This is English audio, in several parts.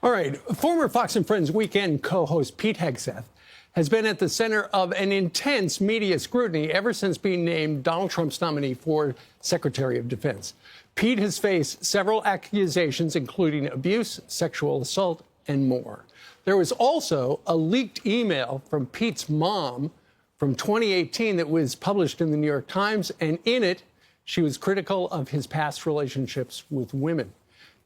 All right. Former Fox and Friends weekend co-host Pete Hegseth has been at the center of an intense media scrutiny ever since being named Donald Trump's nominee for Secretary of Defense. Pete has faced several accusations, including abuse, sexual assault, and more. There was also a leaked email from Pete's mom from 2018 that was published in the New York Times, and in it, she was critical of his past relationships with women.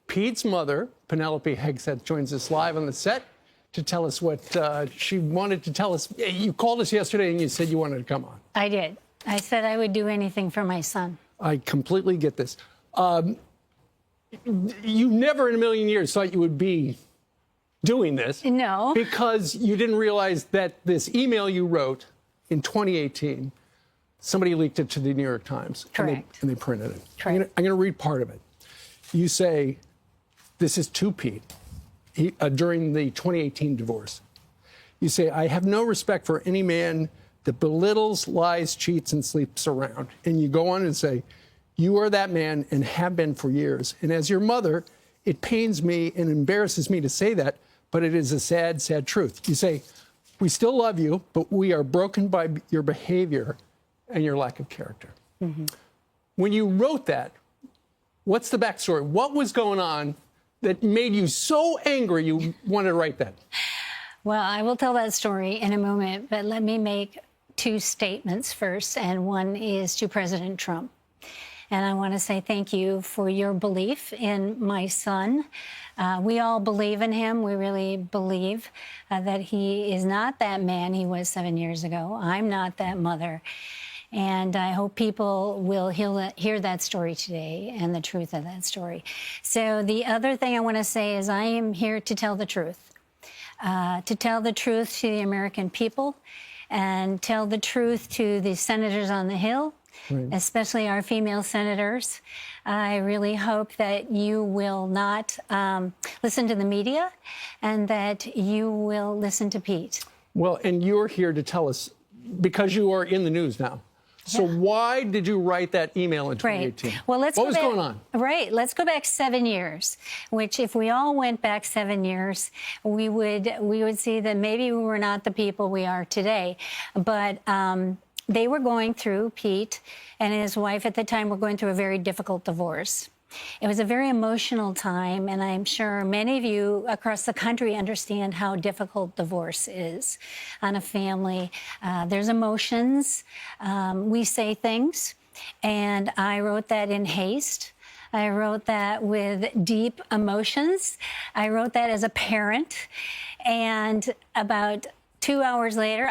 Pete's mother, Penelope Hegseth, joins us live on the set to tell us what she wanted to tell us. You called us yesterday and you said you wanted to come on. I did. I said I would do anything for my son. I completely get this. You never in a million years thought you would be doing this. No. Because you didn't realize that this email you wrote in 2018, somebody leaked it to the New York Times. Correct. And they printed it. Correct. I'm going to read part of it. You say, this is to Pete, during the 2018 divorce. You say, I have no respect for any man that belittles, lies, cheats, and sleeps around. And you go on and say, you are that man and have been for years. And as your mother, it pains me and embarrasses me to say that, but it is a sad, sad truth. You say, we still love you, but we are broken by your behavior and your lack of character. Mm-hmm. When you wrote that, what's the backstory? What was going on that made you so angry you wanted to write that? Well, I will tell that story in a moment, but let me make two statements first, and one is to President Trump. And I want to say thank you for your belief in my son. We all believe in him. We really believe that he is not that man he was 7 years ago. I'm not that mother. And I hope people will hear that story today and the truth of that story. So the other thing I want to say is I am here to tell the truth to the American people and tell the truth to the senators on the Hill, right, especially our female senators. I really hope that you will not listen to the media and that you will listen to Pete. Well, and you're here to tell us, because you are in the news now. So why did you write that email in 2018? Right. Well, what was going on? Right. Let's go back 7 years, which if we all went back 7 years, we would see that maybe we were not the people we are today. But they were going through, Pete and his wife at the time were going through a very difficult divorce. It was a very emotional time, and I'm sure many of you across the country understand how difficult divorce is on a family. There's emotions. We say things, and I wrote that in haste. I wrote that with deep emotions. I wrote that as a parent, and about 2 hours later,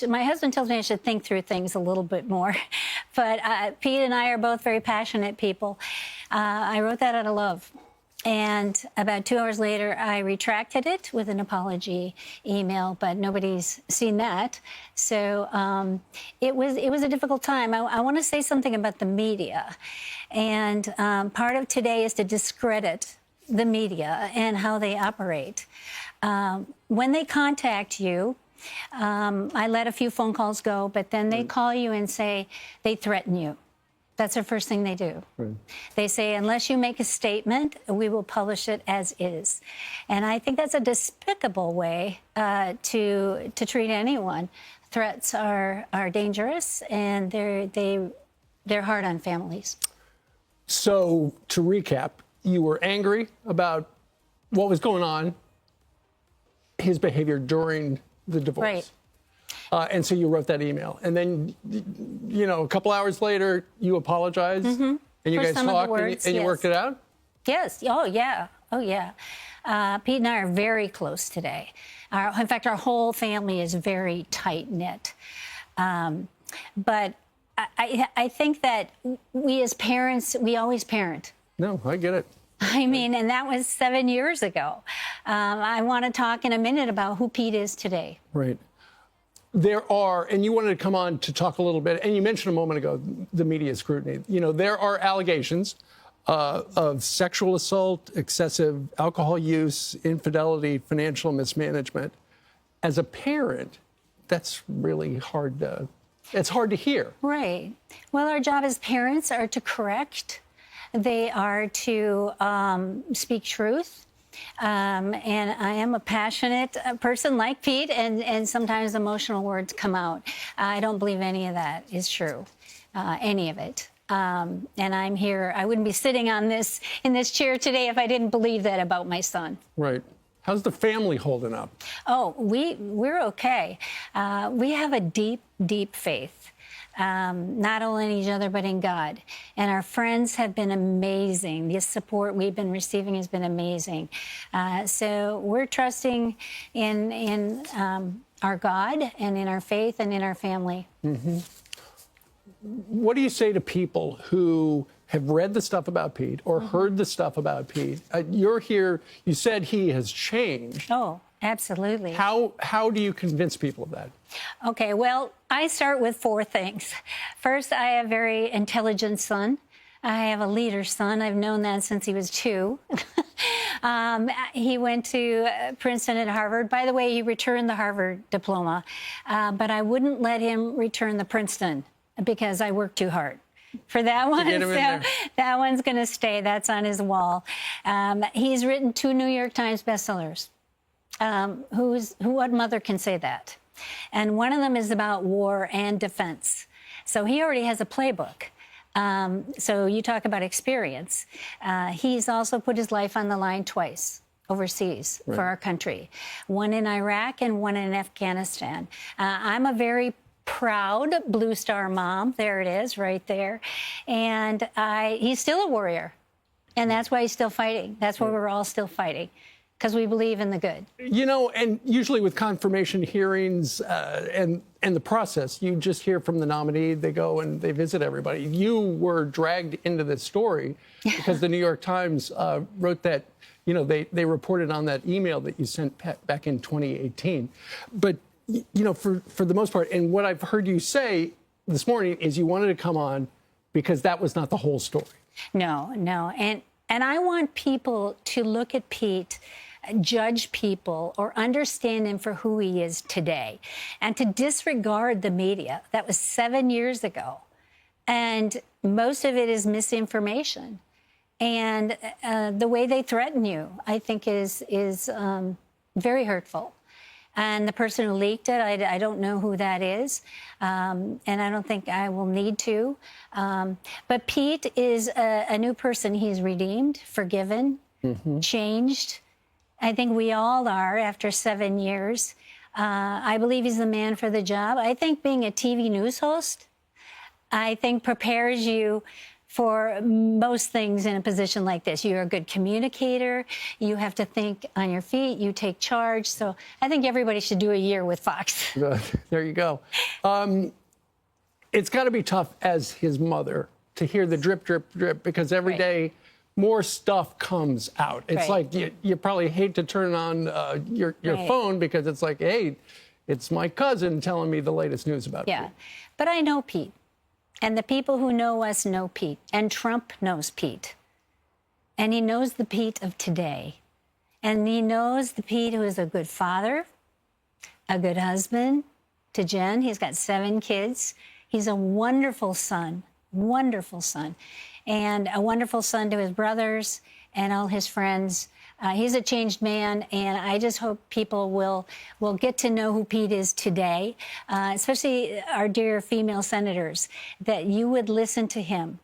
my husband tells me I should think through things a little bit more, but Pete and I are both very passionate people. I wrote that out of love. And about 2 hours later, I retracted it with an apology email, but nobody's seen that. So it was a difficult time. I want to say something about the media. And part of today is to discredit the media and how they operate. When they contact you, I let a few phone calls go, but then they call you and say they threaten you. That's the first thing they do. Right. They say, unless you make a statement, we will publish it as is. And I think that's a despicable way to treat anyone. Threats are dangerous, and they're hard on families. So to recap, you were angry about what was going on, his behavior during the divorce. Right. And so you wrote that email. And then, you know, a couple hours later, you apologized. Mm-hmm. And you guys talked and you worked it out? Yes. Oh, yeah. Oh, yeah. Pete and I are very close today. In fact, our whole family is very tight-knit. But I think that we as parents, we always parent. No, I get it. I mean, and that was 7 years ago. I want to talk in a minute about who Pete is today. Right. There are, and you wanted to come on to talk a little bit, and you mentioned a moment ago the media scrutiny. You know, there are allegations of sexual assault, excessive alcohol use, infidelity, financial mismanagement. As a parent, that's really hard to, it's hard to hear. Right. Well, our job as parents are to correct. They are to speak truth. And I am a passionate person like Pete, and sometimes emotional words come out. I don't believe any of that is true, any of it. And I'm here. I wouldn't be sitting in this chair today if I didn't believe that about my son. Right. How's the family holding up? Oh, we're okay. We have a deep, deep faith. Not only in each other, but in God. And our friends have been amazing. The support we've been receiving has been amazing. So we're trusting in our God and in our faith and in our family. Mm-hmm. What do you say to people who have read the stuff about Pete or heard the stuff about Pete? You're here, you said he has changed. Oh, absolutely. How do you convince people of that? Okay, well, I start with 4 things. First, I have a very intelligent son. I have a leader son. I've known that since he was 2. He went to Princeton and Harvard. By the way, he returned the Harvard diploma, but I wouldn't let him return the Princeton because I worked too hard for that one. So that one's going to stay. That's on his wall. He's written 2 New York Times bestsellers. What mother can say that? And one of them is about war and defense. So he already has a playbook. So you talk about experience. He's also put his life on the line twice overseas for our country, one in Iraq and one in Afghanistan. I'm a very proud Blue Star mom. There it is, right there. And he's still a warrior. And that's why he's still fighting. That's why we're all still fighting, because we believe in the good. You know, and usually with confirmation hearings and the process, you just hear from the nominee, they go and they visit everybody. You were dragged into this story because the New York Times wrote that, you know, they reported on that email that you sent back in 2018. But, you know, for the most part, and what I've heard you say this morning is you wanted to come on because that was not the whole story. No. And I want people to look at Pete, judge people, or understand him for who he is today, and to disregard the media. That was 7 years ago. And most of it is misinformation. And the way they threaten you, I think, is very hurtful. And the person who leaked it, I don't know who that is, and I don't think I will need to. But Pete is a new person. He's redeemed, forgiven, changed. I think we all are after 7 years. I believe he's the man for the job. I think being a TV news host, I think prepares you for most things in a position like this. You're a good communicator. You have to think on your feet. You take charge. So I think everybody should do a year with Fox. There you go. It's got to be tough as his mother to hear the drip, drip, drip, because every day more stuff comes out. It's like you probably hate to turn on your phone because it's like, hey, it's my cousin telling me the latest news about Pete. But I know Pete. And the people who know us know Pete. And Trump knows Pete. And he knows the Pete of today. And he knows the Pete who is a good father, a good husband to Jen. He's got 7 kids. He's a wonderful son, and a wonderful son to his brothers and all his friends. He's a changed man, and I just hope people will get to know who Pete is today, especially our dear female senators, that you would listen to him,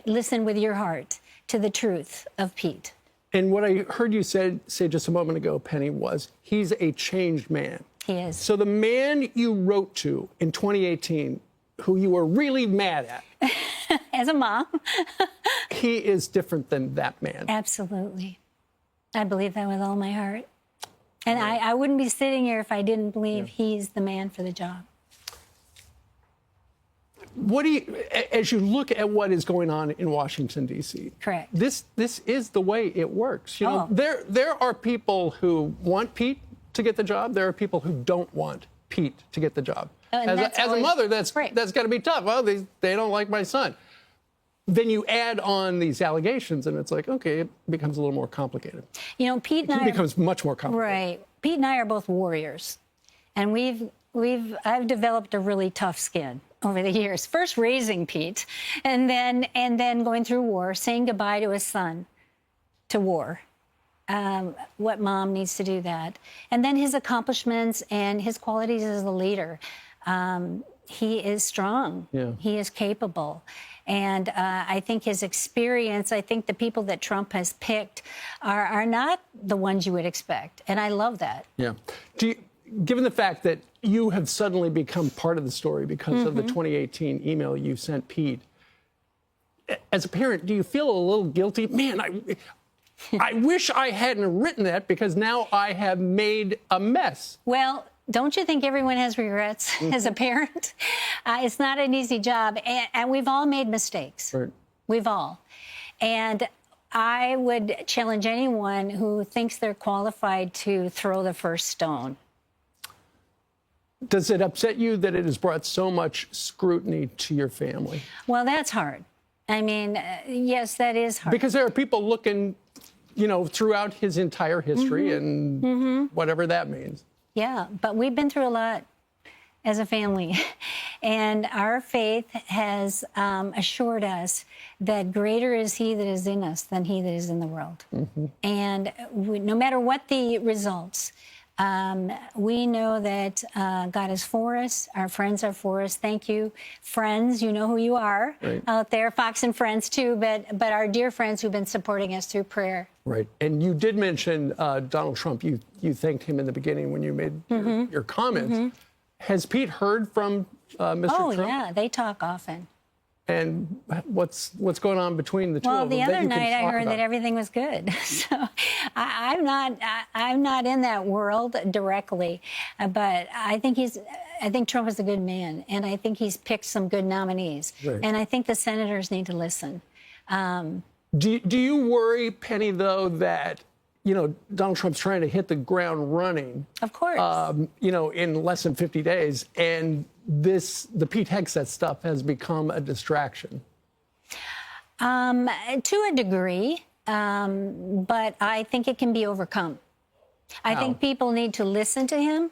listen with your heart to the truth of Pete. And what I heard you say just a moment ago, Penny, was he's a changed man. He is. So the man you wrote to in 2018, who you were really mad at. As a mom. He is different than that man. Absolutely. I believe that with all my heart. And I wouldn't be sitting here if I didn't believe he's the man for the job. What do you, as you look at what is going on in Washington, D.C., correct. This is the way it works. You know, there are people who want Pete to get the job. There are people who don't want Pete to get the job. As a mother, that's got to be tough. Well, they don't like my son. Then you add on these allegations, and it's like, okay, it becomes a little more complicated. You know, Pete and I becomes much more complicated. Right. Pete and I are both warriors, and I've developed a really tough skin over the years. First raising Pete, and then going through war, saying goodbye to his son, to war. what mom needs to do that. And then his accomplishments and his qualities as a leader. He is strong. Yeah. He is capable. And I think his experience, I think the people that Trump has picked are not the ones you would expect. And I love that. Yeah. Given the fact that you have suddenly become part of the story because of the 2018 email you sent Pete, as a parent, do you feel a little guilty? Man, I wish I hadn't written that because now I have made a mess. Well, don't you think everyone has regrets as a parent? It's not an easy job, and we've all made mistakes. Right. We've all. And I would challenge anyone who thinks they're qualified to throw the first stone. Does it upset you that it has brought so much scrutiny to your family? Well, that's hard. I mean, yes, that is hard. Because there are people looking, throughout his entire history and whatever that means. Yeah, but we've been through a lot as a family. And our faith has assured us that greater is he that is in us than he that is in the world. And no matter what the results, we know that God is for us. Our friends are for us. Thank you, friends. You know who you are out there, Fox and Friends too, but our dear friends who've been supporting us through prayer. Right. And you did mention Donald Trump. You thanked him in the beginning when you made your comments. Has Pete heard from Mr. Trump? Oh, yeah. They talk often. And what's going on between the two well, of them? the that other you can night I talk heard about? that everything was good. So I'm not in that world directly, but I think Trump is a good man, and I think he's picked some good nominees, Right. and I think the senators need to listen. Do you worry, Penny, though, that Donald Trump's trying to hit the ground running? Of course. In less than 50 days, and the Pete Hegseth stuff has become a distraction? To a degree, but I think it can be overcome. I think people need to listen to him,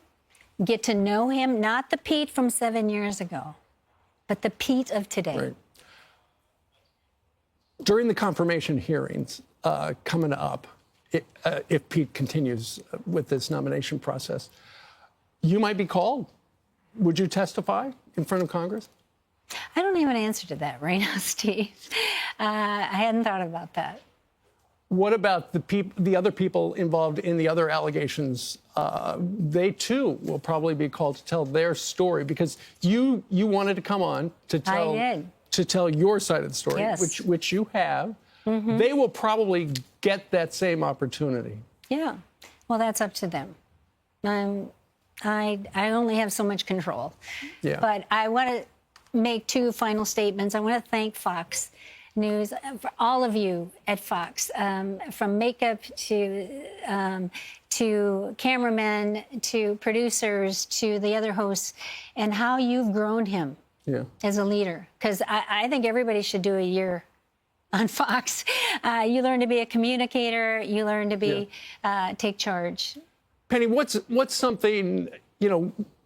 get to know him, not the Pete from 7 years ago, but the Pete of today. Right. During the confirmation hearings coming up, if Pete continues with this nomination process, you might be called. Would you testify in front of Congress? I don't have an answer to that right now, Steve. I hadn't thought about that. What about the other people involved in the other allegations? They too will probably be called to tell their story because you wanted to come on to tell your side of the story, yes. which you have. They will probably get that same opportunity. Yeah. Well, that's up to them. I only have so much control. Yeah. But I want to make two final statements. I want to thank Fox News, for all of you at Fox, from makeup to cameramen, to producers, to the other hosts, and how you've grown him as a leader. Because I think everybody should do a year on Fox. You learn to be a communicator. You learn to be take charge. Penny, what's something,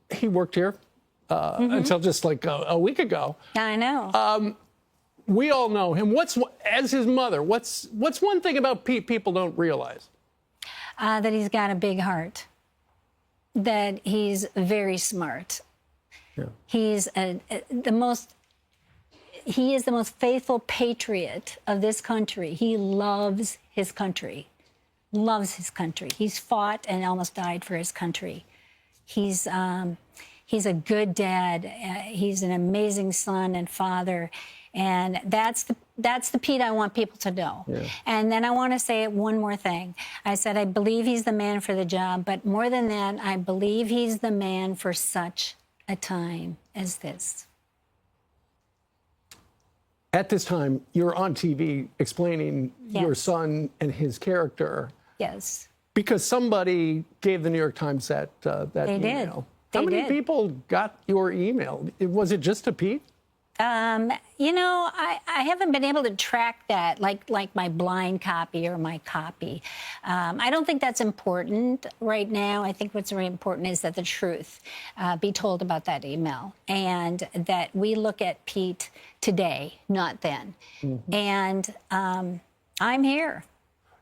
he worked here until just like a week ago. I know. We all know him. As his mother, what's one thing about Pete people don't realize? That he's got a big heart, that he's very smart. Yeah. He is the most faithful patriot of this country. He loves his country. Loves his country. He's fought and almost died for his country. He's a good dad. He's an amazing son and father, and that's the Pete I want people to know. Yeah. And then I want to say one more thing. I said I believe he's the man for the job, but more than that, I believe he's the man for such a time as this. At this time, you're on TV explaining your son and his character. Yes. Because somebody gave the New York Times that They email. Did. How many people got your email? Was it just to Pete? I haven't been able to track that like my blind copy or my copy. I don't think that's important right now. I think what's very important is that the truth be told about that email and that we look at Pete today, not then. And I'm here.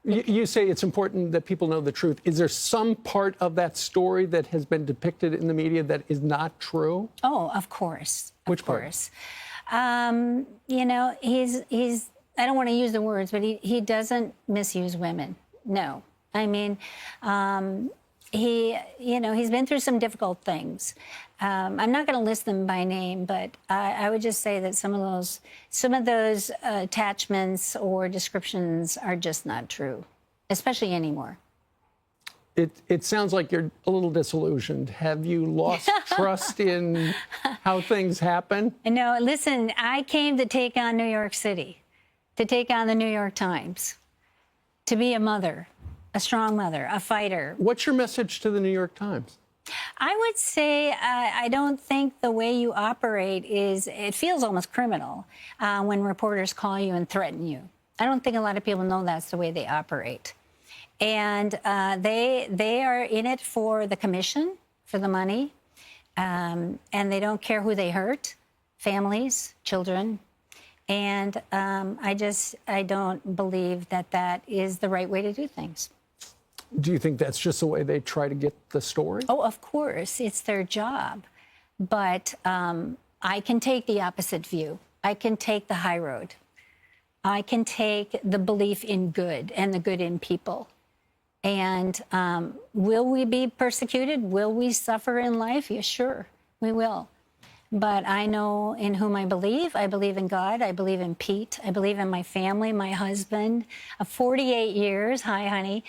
You say it's important that people know the truth. Is there some part of that story that has been depicted in the media that is not true? Oh, of course. Which part? You know, he's I don't want to use the words, but he doesn't misuse women. No. I mean, he's been through some difficult things. I'm not going to list them by name, but I would just say that some of those attachments or descriptions are just not true, especially anymore. It sounds like you're a little disillusioned. Have you lost trust in how things happen? No, listen, I came to take on New York City, to take on the New York Times, to be a mother, a strong mother, a fighter. What's your message to the New York Times? I would say I don't think the way you operate it feels almost criminal when reporters call you and threaten you. I don't think a lot of people know that's the way they operate. And they are in it for the commission, for the money, and they don't care who they hurt, families, children. And I don't believe that is the right way to do things. Do you think that's just the way they try to get the story? Oh, of course, it's their job. But I can take the opposite view. I can take the high road. I can take the belief in good and the good in people. And will we be persecuted? Will we suffer in life? Yes, sure, we will. But I know in whom I believe. I believe in God. I believe in Pete. I believe in my family, my husband of 48 years. Hi, honey.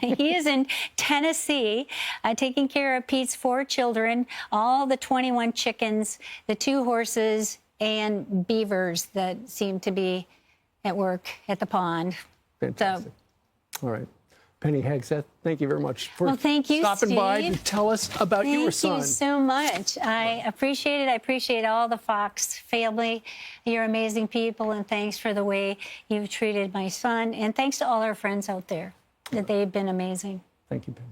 He is in Tennessee taking care of Pete's 4 children, all the 21 chickens, the 2 horses, and beavers that seem to be at work at the pond. Fantastic. All right. Penny Hegseth, thank you very much for stopping by to tell us about your son. Thank you so much. I appreciate it. I appreciate all the Fox family. You're amazing people, and thanks for the way you've treated my son. And thanks to all our friends out there, that they've been amazing. Thank you, Penny.